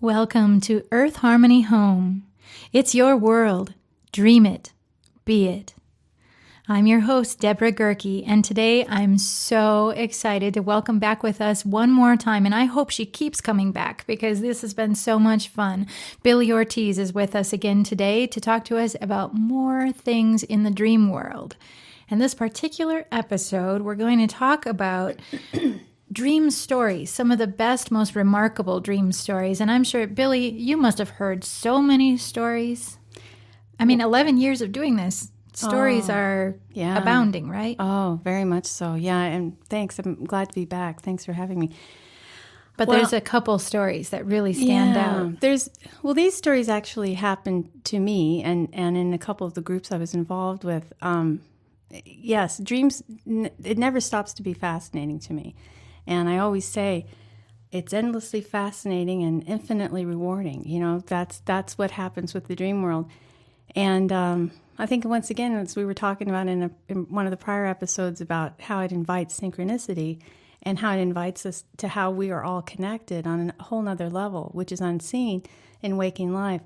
Welcome to Earth Harmony Home. It's your world. Dream it. Be it. I'm your host, Deborah Gerke, and today I'm so excited to welcome back with us one more time, and I hope she keeps coming back because this has been so much fun. Billie Ortiz is with us again today to talk to us about more things in the dream world. And this particular episode, we're going to talk about dream stories, some of the best, most remarkable dream stories. And I'm sure, Billie, you must have heard so many stories. 11 years of doing this. Stories are abounding, right? Oh, very much so. Yeah, and thanks. I'm glad to be back. Thanks for having me. But there's a couple stories that really stand out. These stories actually happened to me and in a couple of the groups I was involved with. Yes, dreams, it never stops to be fascinating to me. And I always say it's endlessly fascinating and infinitely rewarding. You know, that's what happens with the dream world. And I think once again, as we were talking about in one of the prior episodes about how it invites synchronicity and how it invites us to how we are all connected on a whole nother level, which is unseen in waking life.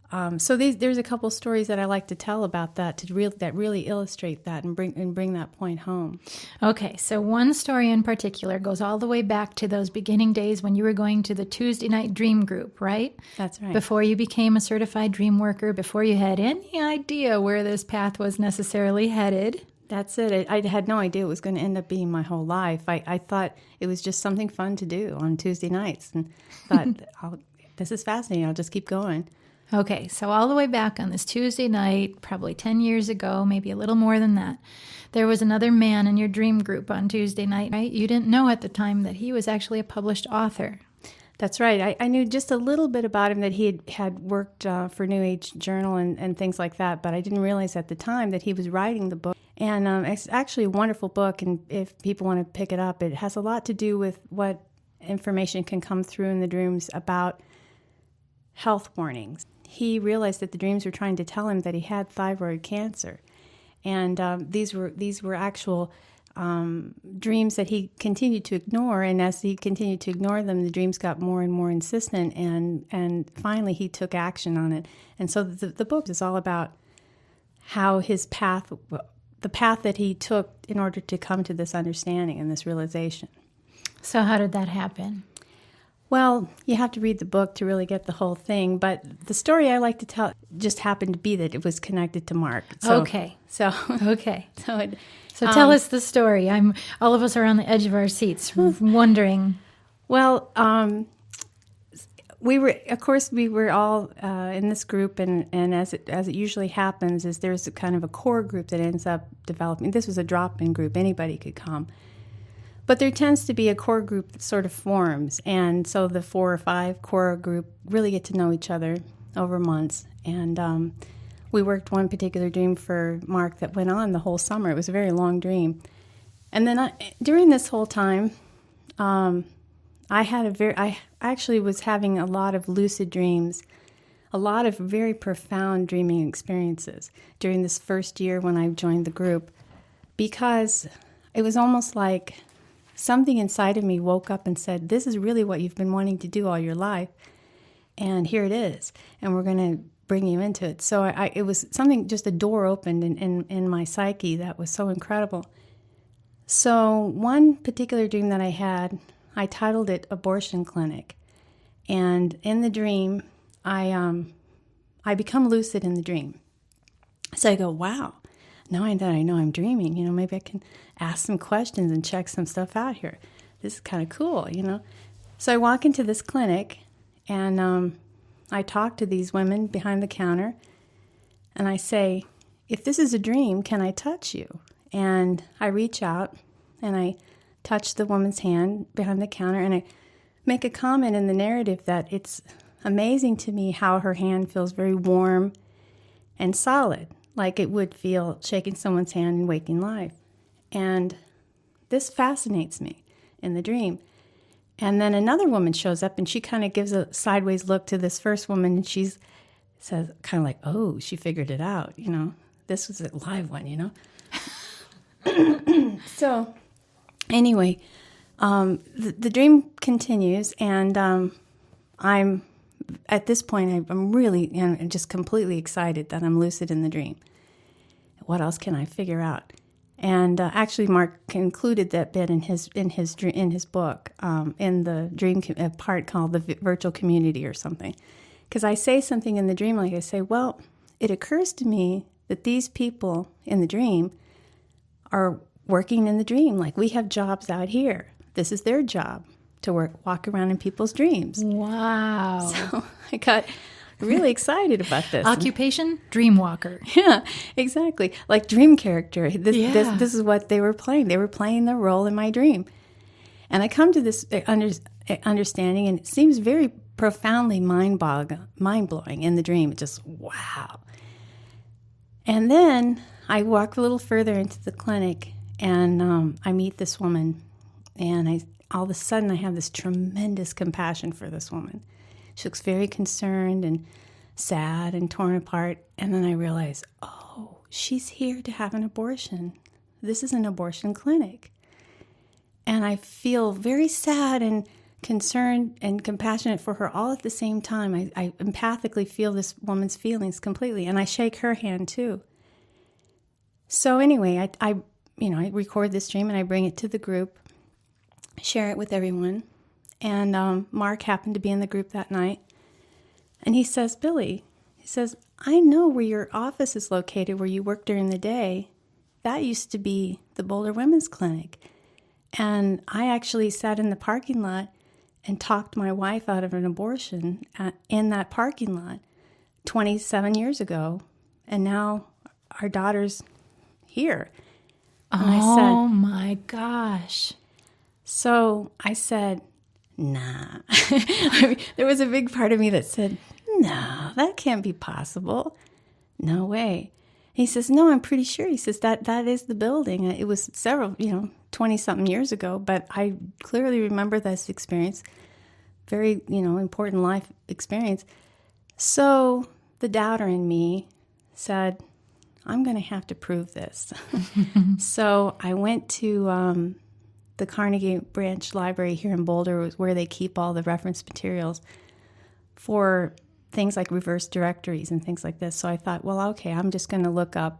There's a couple stories that I like to tell about that that really illustrate that and bring that point home. Okay, so one story in particular goes all the way back to those beginning days when you were going to the Tuesday night dream group, right? That's right. Before you became a certified dream worker, before you had any idea where this path was necessarily headed. That's it. I had no idea it was going to end up being my whole life. I thought it was just something fun to do on Tuesday nights, and thought, this is fascinating. I'll just keep going. Okay, so all the way back on this Tuesday night, probably 10 years ago, maybe a little more than that, there was another man in your dream group on Tuesday night, right? You didn't know at the time that he was actually a published author. That's right. I knew just a little bit about him, that he had worked for New Age Journal and things like that, but I didn't realize at the time that he was writing the book. And it's actually a wonderful book, and if people want to pick it up, it has a lot to do with what information can come through in the dreams about health warnings. He realized that the dreams were trying to tell him that he had thyroid cancer. And these were actual dreams that he continued to ignore. And as he continued to ignore them, the dreams got more and more insistent. And finally, he took action on it. And so the book is all about how his path, the path that he took in order to come to this understanding and this realization. So how did that happen? Well, you have to read the book to really get the whole thing, but the story I like to tell just happened to be that it was connected to Mark. Okay. So tell us the story. All of us are on the edge of our seats, wondering. Well, we were all in this group, and as it usually happens, is there's a kind of a core group that ends up developing. This was a drop-in group; anybody could come. But there tends to be a core group that sort of forms, and so the 4 or 5 core group really get to know each other over months. And we worked one particular dream for Mark that went on the whole summer. It was a very long dream. And then during this whole time, I actually was having a lot of lucid dreams, a lot of very profound dreaming experiences during this first year when I joined the group, because it was almost like something inside of me woke up and said, this is really what you've been wanting to do all your life, and here it is, and we're going to bring you into it. So it was something, just a door opened in my psyche that was so incredible. So one particular dream that I had, I titled it Abortion Clinic. And in the dream, I become lucid in the dream. So I go, wow, now that I know I'm dreaming, maybe I can ask some questions and check some stuff out here. This is kind of cool, So I walk into this clinic, and I talk to these women behind the counter, and I say, if this is a dream, can I touch you? And I reach out, and I touch the woman's hand behind the counter, and I make a comment in the narrative that it's amazing to me how her hand feels very warm and solid, like it would feel shaking someone's hand in waking life. And this fascinates me in the dream. And then another woman shows up, and she kind of gives a sideways look to this first woman, and she says, kind of like, oh, she figured it out, This was a live one, So anyway, the dream continues, and I'm at this point, I'm really just completely excited that I'm lucid in the dream. What else can I figure out? And actually, Mark included that bit in his book, in the dream part called the virtual community or something. Because I say something in the dream, like I say, well, it occurs to me that these people in the dream are working in the dream. Like, we have jobs out here. This is their job, to walk around in people's dreams. Wow. So I got really excited about this. Occupation, dreamwalker. Yeah, exactly. Like dream character. This is what they were playing. They were playing their role in my dream. And I come to this understanding, and it seems very profoundly mind-blowing in the dream. It just, wow. And then I walk a little further into the clinic, and I meet this woman, and all of a sudden I have this tremendous compassion for this woman. She looks very concerned and sad and torn apart. And then I realize, oh, she's here to have an abortion. This is an abortion clinic. And I feel very sad and concerned and compassionate for her all at the same time. I empathically feel this woman's feelings completely. And I shake her hand too. So anyway, I record this dream and I bring it to the group, share it with everyone. And Mark happened to be in the group that night. And he says, Billie, I know where your office is located, where you work during the day. That used to be the Boulder Women's Clinic. And I actually sat in the parking lot and talked my wife out of an abortion in that parking lot 27 years ago. And now our daughter's here. And Oh my gosh. So I said, nah. I mean, there was a big part of me that said, no, that can't be possible. No way. He says, no, I'm pretty sure. He says, that is the building. It was several, 20-something years ago, but I clearly remember this experience. Very, important life experience. So the doubter in me said, I'm going to have to prove this. So I went to the Carnegie Branch Library here in Boulder, where they keep all the reference materials for things like reverse directories and things like this. So I thought, well, okay, I'm just going to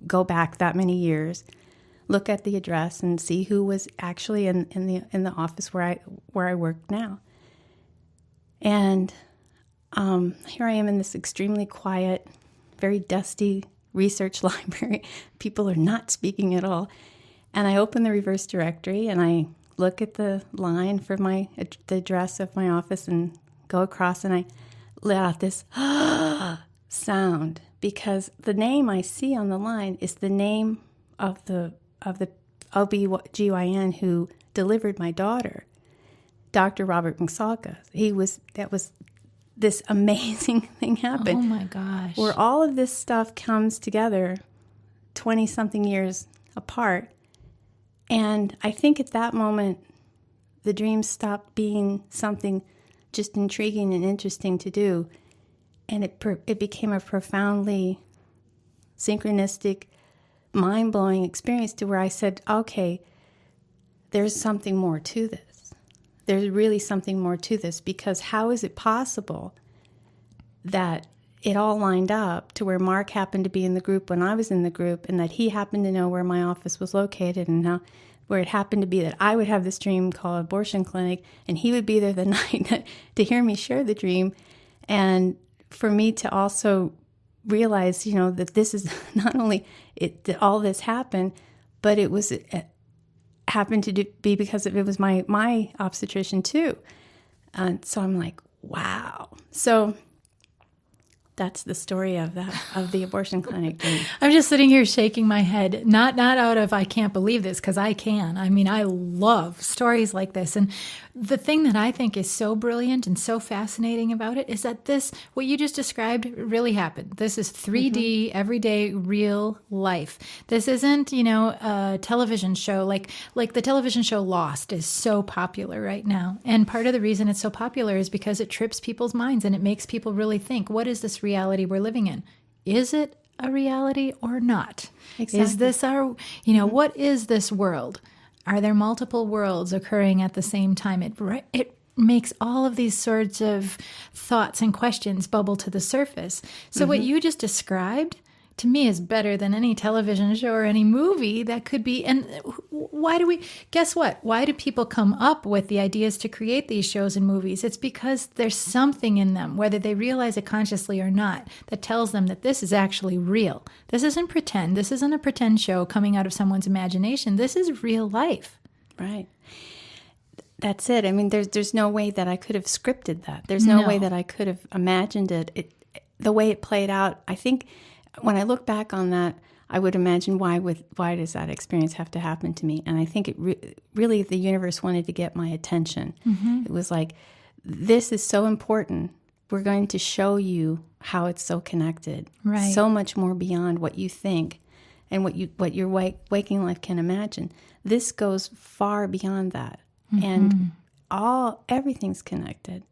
go back that many years, look at the address and see who was actually in the office where I work now. And here I am in this extremely quiet, very dusty research library. People are not speaking at all. And I open the reverse directory and I look at the line for the address of my office and go across, and I let out this sound, because the name I see on the line is the name of the OBGYN who delivered my daughter, Dr. Robert McSalka. This amazing thing happened. Oh my gosh. Where all of this stuff comes together 20-something years apart. And I think at that moment, the dream stopped being something just intriguing and interesting to do. And it became a profoundly synchronistic, mind-blowing experience, to where I said, okay, there's something more to this. There's really something more to this, because how is it possible that it all lined up to where Mark happened to be in the group when I was in the group, and that he happened to know where my office was located, and where it happened to be that I would have this dream called abortion clinic, and he would be there the night to hear me share the dream, and for me to also realize, that this is not only that all this happened, but it happened to be because it was my obstetrician too. And so I'm like, wow. So that's the story of the abortion clinic. I'm just sitting here shaking my head, not out of I can't believe this, because I can. I mean, I love stories like this. And the thing that I think is so brilliant and so fascinating about it is that what you just described really happened. This is 3D, everyday, real life. This isn't, a television show. Like the television show Lost is so popular right now. And part of the reason it's so popular is because it trips people's minds and it makes people really think, what is this reality we're living in? Is it a reality or not? Exactly. Is this our, what is this world? Are there multiple worlds occurring at the same time? It makes all of these sorts of thoughts and questions bubble to the surface. So what you just described to me is better than any television show or any movie that could be. And guess what? Why do people come up with the ideas to create these shows and movies? It's because there's something in them, whether they realize it consciously or not, that tells them that this is actually real. This isn't pretend. This isn't a pretend show coming out of someone's imagination. This is real life. Right. That's it. I mean, there's no way that I could have scripted that. There's no way that I could have imagined it. The way it played out, I think when I look back on that, I would imagine why does that experience have to happen to me? And I think really the universe wanted to get my attention. It was like, this is so important. We're going to show you how it's so connected. Right. So much more beyond what you think and what your waking life can imagine. This goes far beyond that. And everything's connected.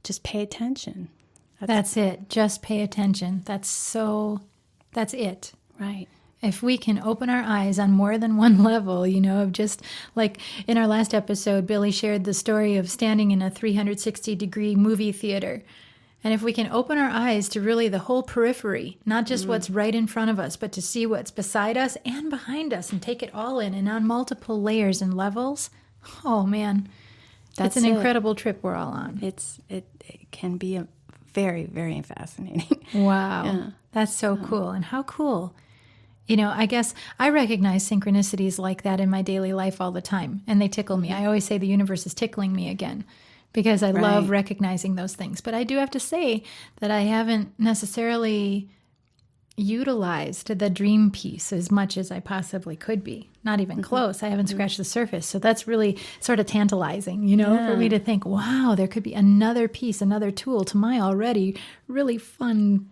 Just pay attention. That's it. Just pay attention. That's it. Right. If we can open our eyes on more than one level, of just like in our last episode, Billie shared the story of standing in a 360-degree movie theater. And if we can open our eyes to really the whole periphery, not just what's right in front of us, but to see what's beside us and behind us and take it all in and on multiple layers and levels, oh man, that's an incredible trip we're all on. It can be very, very fascinating. Wow. Yeah. That's so cool. And how cool. I guess I recognize synchronicities like that in my daily life all the time, and they tickle me. I always say the universe is tickling me again because I love recognizing those things. But I do have to say that I haven't necessarily utilized the dream piece as much as I possibly could be. Not even close. I haven't scratched the surface. So that's really sort of tantalizing, for me to think, wow, there could be another piece, another tool to my already really fun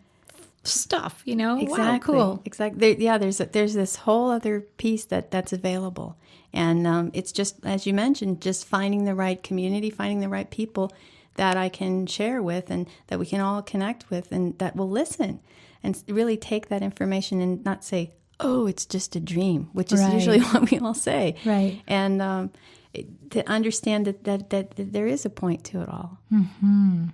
stuff, Exactly. Wow, cool. Exactly. There's this whole other piece that's available. And it's just, as you mentioned, just finding the right community, finding the right people that I can share with and that we can all connect with and that will listen and really take that information and not say, oh, it's just a dream, which is usually what we all say. Right. And to understand that there is a point to it all. Mm-hmm.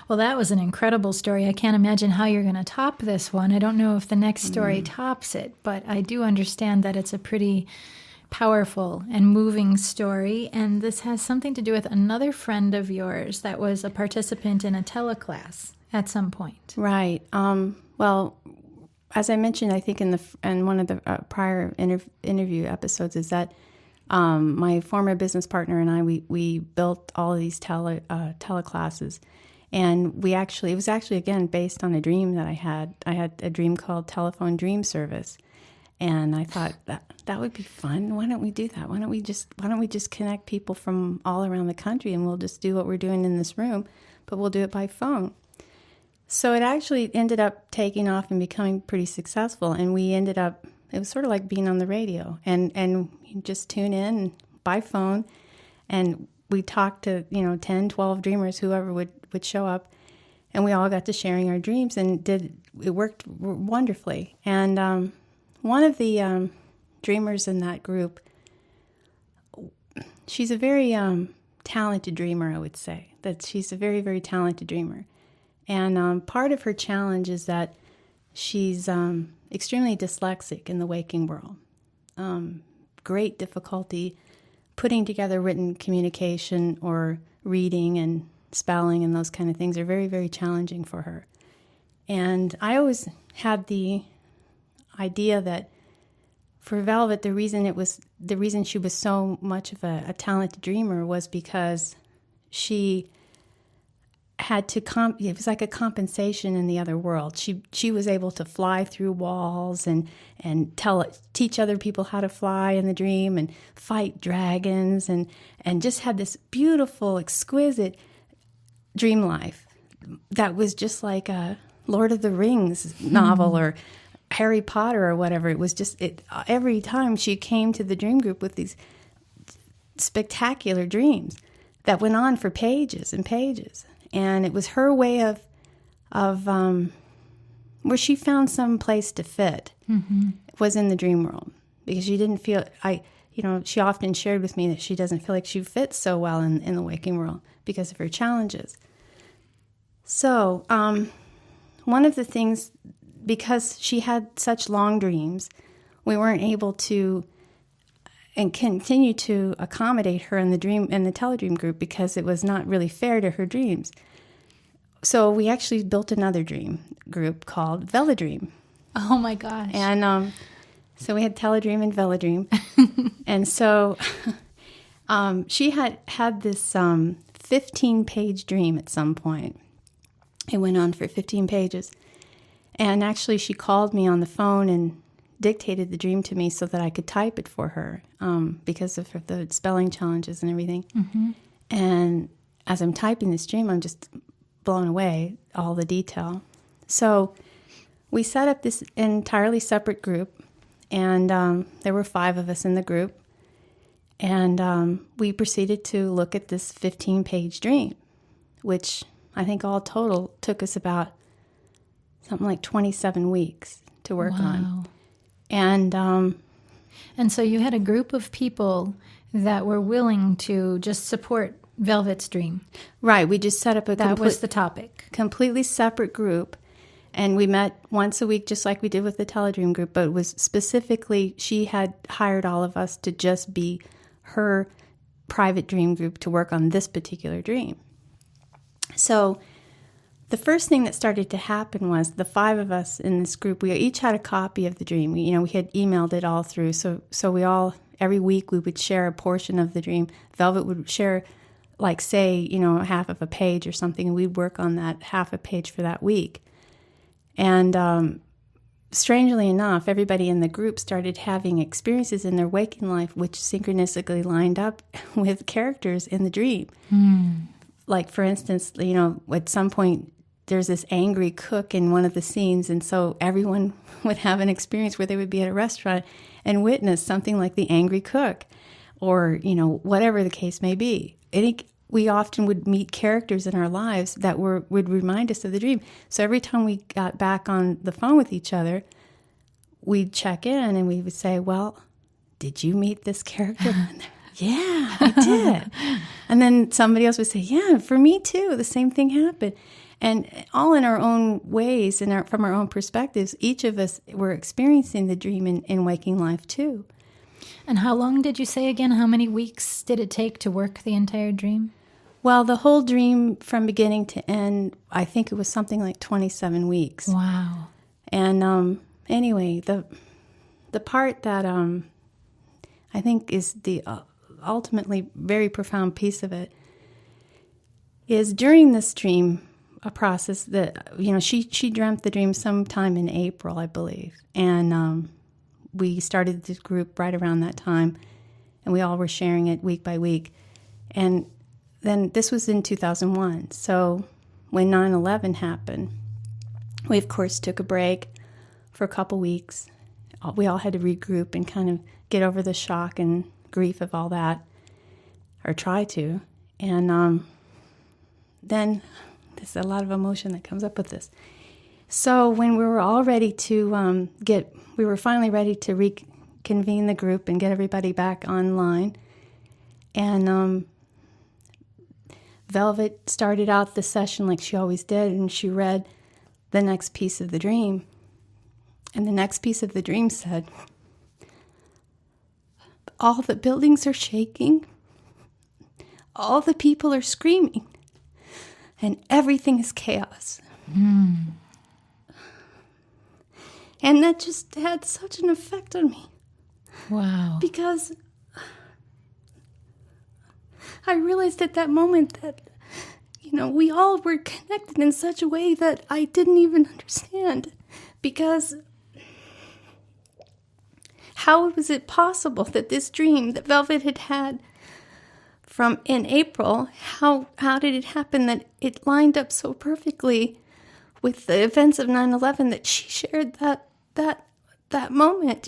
Well, that was an incredible story. I can't imagine how you're going to top this one. I don't know if the next story tops it, but I do understand that it's a pretty powerful and moving story. And this has something to do with another friend of yours that was a participant in a teleclass at some point. Right. Well, as I mentioned, I think in one of the prior interview episodes, is that my former business partner and I, we built all of these teleclasses. And it was actually, again, based on a dream that I had. I had a dream called Telephone Dream Service. And I thought that would be fun. Why don't we do that? Why don't we just connect people from all around the country and we'll just do what we're doing in this room, but we'll do it by phone. So it actually ended up taking off and becoming pretty successful. And it was sort of like being on the radio and you just tune in by phone and we talked to, 10, 12 dreamers, whoever would show up, and we all got to sharing our dreams, and it worked wonderfully. And one of the dreamers in that group, she's a very talented dreamer, I would say. That she's a very, very talented dreamer. And part of her challenge is that she's extremely dyslexic in the waking world. Great difficulty putting together written communication or reading and spelling and those kind of things are very, very challenging for her. And I always had the idea that for Velvet, the reason she was so much of a talented dreamer was because she had to it was like a compensation in the other world. She was able to fly through walls and teach other people how to fly in the dream and fight dragons and just had this beautiful, exquisite dream life that was just like a Lord of the Rings novel or Harry Potter or whatever. It was just every time she came to the dream group with these spectacular dreams that went on for pages and pages. And it was her way of where she found some place to fit was in the dream world, because she didn't feel she often shared with me that she doesn't feel like she fits so well in the waking world because of her challenges. So one of the things, because she had such long dreams, we weren't able to and continue to accommodate her in the teledream group because it was not really fair to her dreams. So we actually built another dream group called Velodream. Oh my gosh. And so we had Teledream and Velodream. And so she had this 15-page dream at some point. It went on for 15 pages. And actually she called me on the phone and dictated the dream to me so that I could type it for her because of the spelling challenges and everything. Mm-hmm. And as I'm typing this dream, I'm just blown away, all the detail. So we set up this entirely separate group, and there were 5 of us in the group, and we proceeded to look at this 15-page dream, which I think all total took us about something like 27 weeks to work on. And so you had a group of people that were willing to just support Velvet's dream. Right. We just set up that was the topic. Completely separate group. And we met once a week, just like we did with the Teledream group. But it was specifically, she had hired all of us to just be her private dream group to work on this particular dream. So the first thing that started to happen was the 5 of us in this group, we each had a copy of the dream. We had emailed it all through. So we all, every week we would share a portion of the dream. Velvet would share, like, say, half of a page or something, and we'd work on that half a page for that week. And strangely enough, everybody in the group started having experiences in their waking life which synchronistically lined up with characters in the dream. Like, for instance, at some point, there's this angry cook in one of the scenes, and so everyone would have an experience where they would be at a restaurant and witness something like the angry cook, or, whatever the case may be. We often would meet characters in our lives that would remind us of the dream. So every time we got back on the phone with each other, we'd check in and we would say, well, did you meet this character? Yeah, I did. And then somebody else would say, yeah, for me too, the same thing happened. And all in our own ways, from our own perspectives, each of us were experiencing the dream in waking life too. And how long did you say again? How many weeks did it take to work the entire dream? Well, the whole dream from beginning to end, I think it was something like 27 weeks. Wow. And anyway, the part that I think is the ultimately very profound piece of it is during this dream, a process that, she dreamt the dream sometime in April, I believe. And we started this group right around that time, and we all were sharing it week by week. And then this was in 2001. So when 9/11 happened, we, of course, took a break for a couple weeks. We all had to regroup and kind of get over the shock and grief of all that, or try to. And then there's a lot of emotion that comes up with this. So when we were all ready to we were finally ready to reconvene the group and get everybody back online. And Velvet started out the session like she always did, and she read the next piece of the dream. And the next piece of the dream said, all the buildings are shaking, all the people are screaming, and everything is chaos. And that just had such an effect on me. Wow. Because I realized at that moment that, we all were connected in such a way that I didn't even understand. Because how was it possible that this dream that Velvet had had from in April, how did it happen that it lined up so perfectly with the events of 9/11 that she shared that moment,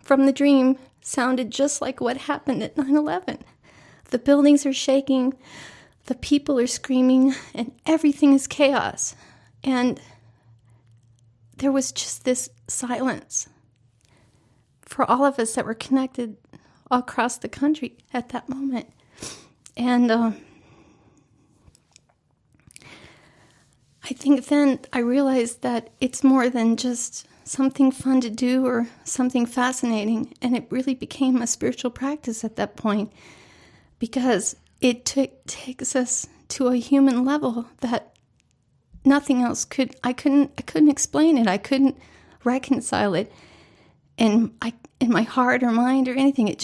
from the dream sounded just like what happened at 9/11. The buildings are shaking, the people are screaming, and everything is chaos. And there was just this silence for all of us that were connected across the country at that moment. And I think then I realized that it's more than just something fun to do or something fascinating. And it really became a spiritual practice at that point, because it takes us to a human level that nothing else could. I couldn't explain it. I couldn't reconcile it in my heart or mind or anything. It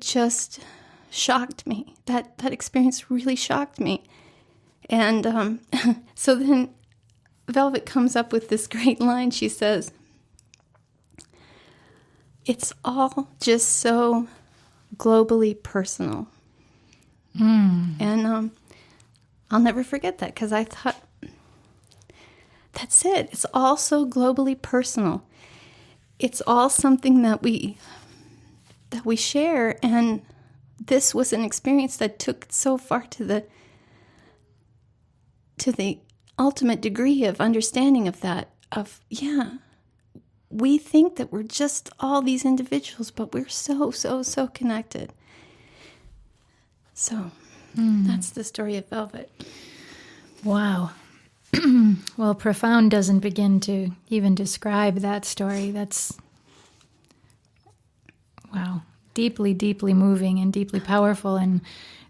just shocked me. That experience really shocked me. And so then Velvet comes up with this great line. She says, "It's all just so globally personal." And I'll never forget that, because I thought, that's it. It's all so globally personal. It's all something that we share, and this was an experience that took so far to the ultimate degree of understanding of that. We think that we're just all these individuals, but we're so connected. So that's the story of Velvet. Wow. Well, profound doesn't begin to even describe that story. That's, wow, deeply, deeply moving and deeply powerful. And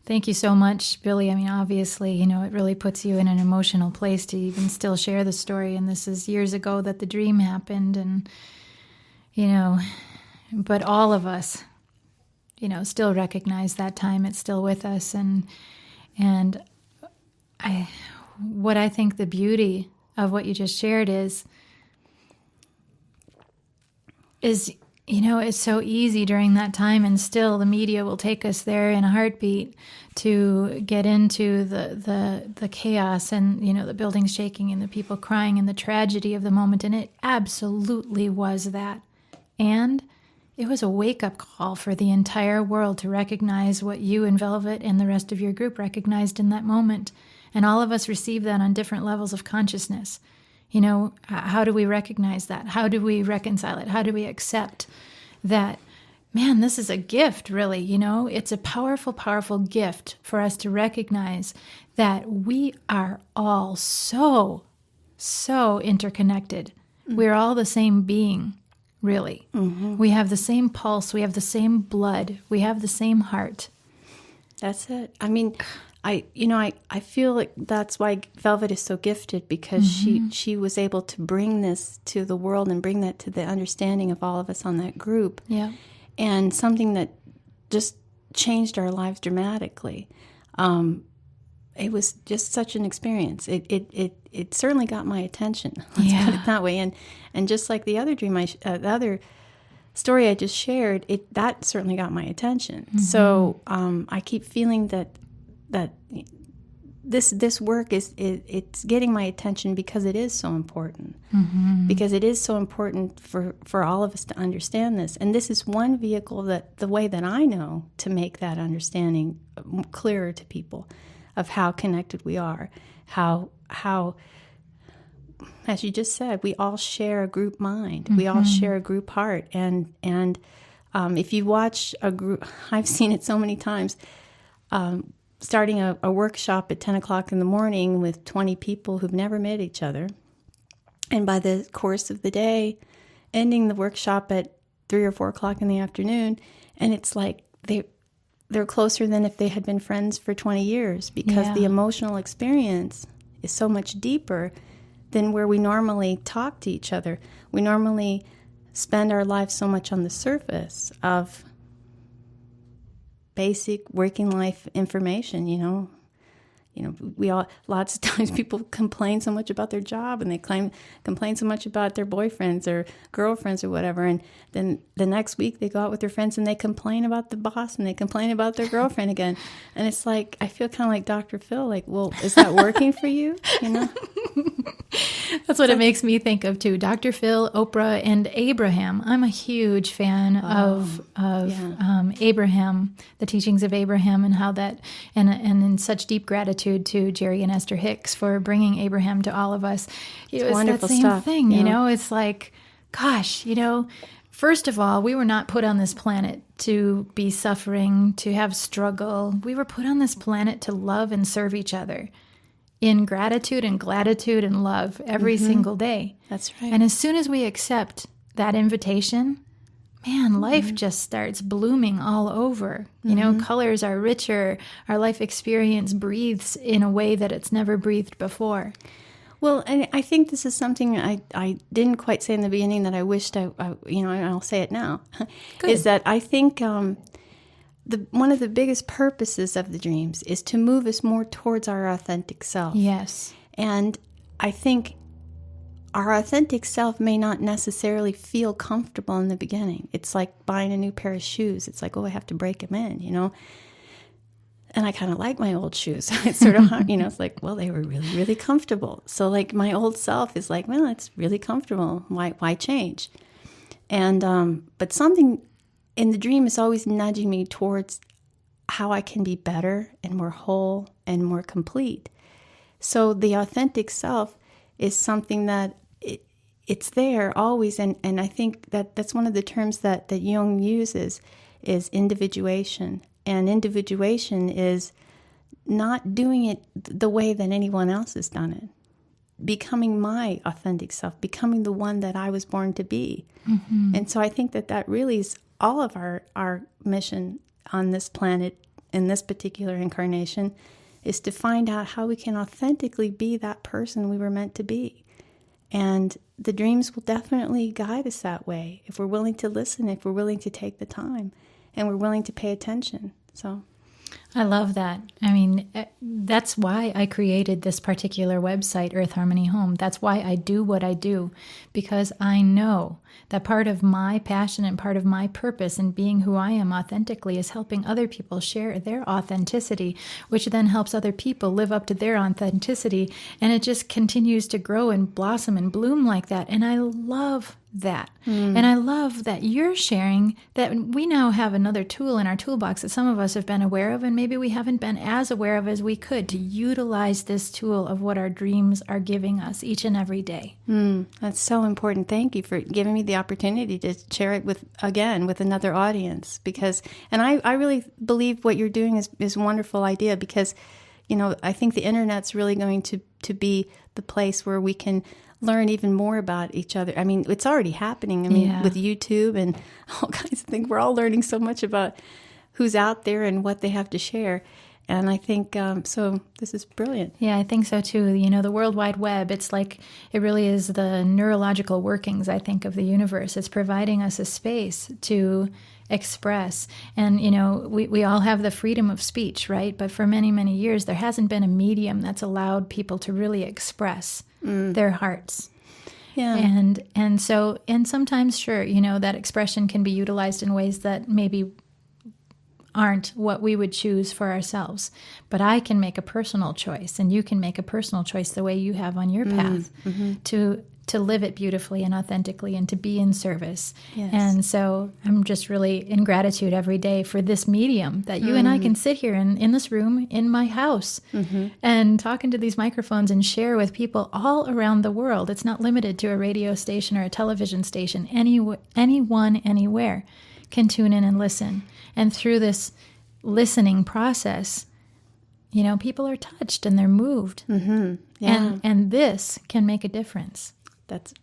thank you so much, Billie. I mean, obviously, it really puts you in an emotional place to even still share the story. And this is years ago that the dream happened. And, but all of us, still recognize that time. It's still with us. And what I think the beauty of what you just shared is, it's so easy during that time, and still the media will take us there in a heartbeat to get into the chaos and, the buildings shaking and the people crying and the tragedy of the moment. And it absolutely was that. And it was a wake-up call for the entire world to recognize what you and Velvet and the rest of your group recognized in that moment. And all of us receive that on different levels of consciousness. How do we recognize that? How do we reconcile it? How do we accept that, man, this is a gift, really, It's a powerful, powerful gift for us to recognize that we are all so interconnected. Mm-hmm. We're all the same being, really. Mm-hmm. We have the same pulse. We have the same blood. We have the same heart. That's it. I mean, I feel like that's why Velvet is so gifted, because she was able to bring this to the world and bring that to the understanding of all of us on that group. Yeah. And something that just changed our lives dramatically. It was just such an experience. It certainly got my attention. Let's put it that way. And just like the other dream, the other story I just shared, that certainly got my attention. Mm-hmm. So I keep feeling that this work it's getting my attention because it is so important. Mm-hmm. Because it is so important for all of us to understand this. And this is one vehicle, that the way that I know to make that understanding clearer to people of how connected we are, how as you just said, we all share a group mind. Mm-hmm. We all share a group heart. And if you watch a group, I've seen it so many times, starting a workshop at 10 o'clock in the morning with 20 people who've never met each other. And by the course of the day, ending the workshop at 3 or 4 o'clock in the afternoon. And it's like they're closer than if they had been friends for 20 years, because the emotional experience is so much deeper than where we normally talk to each other. We normally spend our lives so much on the surface of basic working life information, we all, lots of times people complain so much about their job, and they complain so much about their boyfriends or girlfriends or whatever. And then the next week they go out with their friends and they complain about the boss, and they complain about their girlfriend again. And it's like, I feel kind of like Dr. Phil, like, well, is that working for you? That's what it makes me think of too. Dr. Phil, Oprah, and Abraham. I'm a huge fan of Abraham, the teachings of Abraham, and how that, and in such deep gratitude to Jerry and Esther Hicks for bringing Abraham to all of us. It was wonderful that same stuff. thing, It's like, gosh, First of all, we were not put on this planet to be suffering, to have struggle. We were put on this planet to love and serve each other in gratitude and gratitude and love every single day. That's right. And as soon as we accept that invitation, man, life just starts blooming all over. You know, colors are richer. Our life experience breathes in a way that it's never breathed before. Well, and I think this is something I didn't quite say in the beginning that I wished and I'll say it now, is that I think one of the biggest purposes of the dreams is to move us more towards our authentic self. Yes. And I think our authentic self may not necessarily feel comfortable in the beginning. It's like buying a new pair of shoes. It's like, oh, I have to break them in, you know. And I kind of like my old shoes. It's sort of hard, you know, it's like, well, they were really, really comfortable. So like my old self is like, well, it's really comfortable. Why change? And, but something in the dream is always nudging me towards how I can be better and more whole and more complete. So the authentic self is something that it's there always. And I think that's one of the terms that Jung uses is individuation. And individuation is not doing it the way that anyone else has done it. Becoming my authentic self, becoming the one that I was born to be. And so I think that really is all of our mission on this planet in this particular incarnation is to find out how we can authentically be that person we were meant to be. And the dreams will definitely guide us that way if we're willing to listen, if we're willing to take the time. And we're willing to pay attention. So I love that. I mean, that's why I created this particular website, Earth Harmony Home. That's why I do what I do, because I know that part of my passion and part of my purpose in being who I am authentically is helping other people share their authenticity, which then helps other people live up to their authenticity. And it just continues to grow and blossom and bloom like that. And I love that. And I love that you're sharing that we now have another tool in our toolbox that some of us have been aware of and maybe we haven't been as aware of as we could to utilize this tool of what our dreams are giving us each and every day. That's so important. Thank you for giving me the opportunity to share it with another audience because, and I really believe what you're doing is a wonderful idea because, you know, I think the internet's really going to be the place where we can learn even more about each other. I mean, it's already happening. I mean, with YouTube and all kinds of things, we're all learning so much about who's out there and what they have to share. And I think, so this is brilliant. Yeah, I think so too. You know, the World Wide Web, it's like, it really is the neurological workings, I think, of the universe. It's providing us a space to express. And, you know, we all have the freedom of speech, right? But for many, many years, there hasn't been a medium that's allowed people to really express their hearts. Yeah. And so, and sometimes, sure, you know, that expression can be utilized in ways that maybe aren't what we would choose for ourselves. But I can make a personal choice, and you can make a personal choice the way you have on your path to live it beautifully and authentically and to be in service. Yes. And so I'm just really in gratitude every day for this medium that you and I can sit here in this room in my house and talk into these microphones and share with people all around the world. It's not limited to a radio station or a television station. Anyone, anywhere can tune in and listen. And through this listening process, you know, people are touched and they're moved. Yeah. And this can make a difference. That's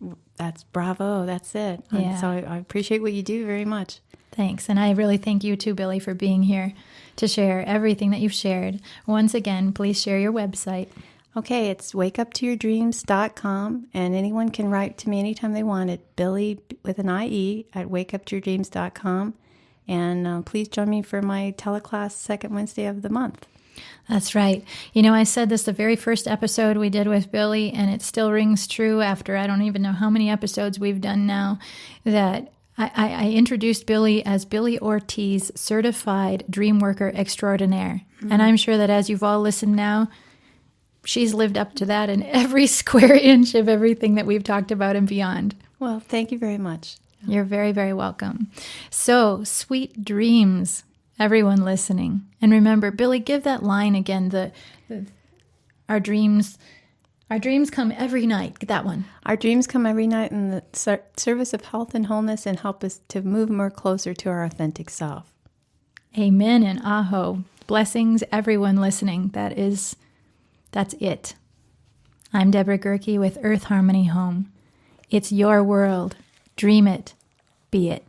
bravo. That's it. Yeah. So I appreciate what you do very much. Thanks. And I really thank you too, Billie, for being here to share everything that you've shared. Once again, please share your website. Okay, it's wakeuptoyourdreams.com, and anyone can write to me anytime they want at Billie with an IE at wakeuptoyourdreams.com. And please join me for my teleclass second Wednesday of the month. That's right. You know, I said this the very first episode we did with Billie, and it still rings true after I don't even know how many episodes we've done now, that I introduced Billie as Billie Ortiz, certified dream worker extraordinaire. And I'm sure that as you've all listened now, she's lived up to that in every square inch of everything that we've talked about and beyond. Well, thank you very much. You're very, very welcome. So, sweet dreams, everyone listening. And remember, Billie, give that line again, our dreams Our dreams come every night. Get that one. Our dreams come every night in the service of health and wholeness and help us to move more closer to our authentic self. Amen and aho. Blessings, everyone listening. That's it. I'm Deborah Gerke with Earth Harmony Home. It's your world. Dream it. Be it.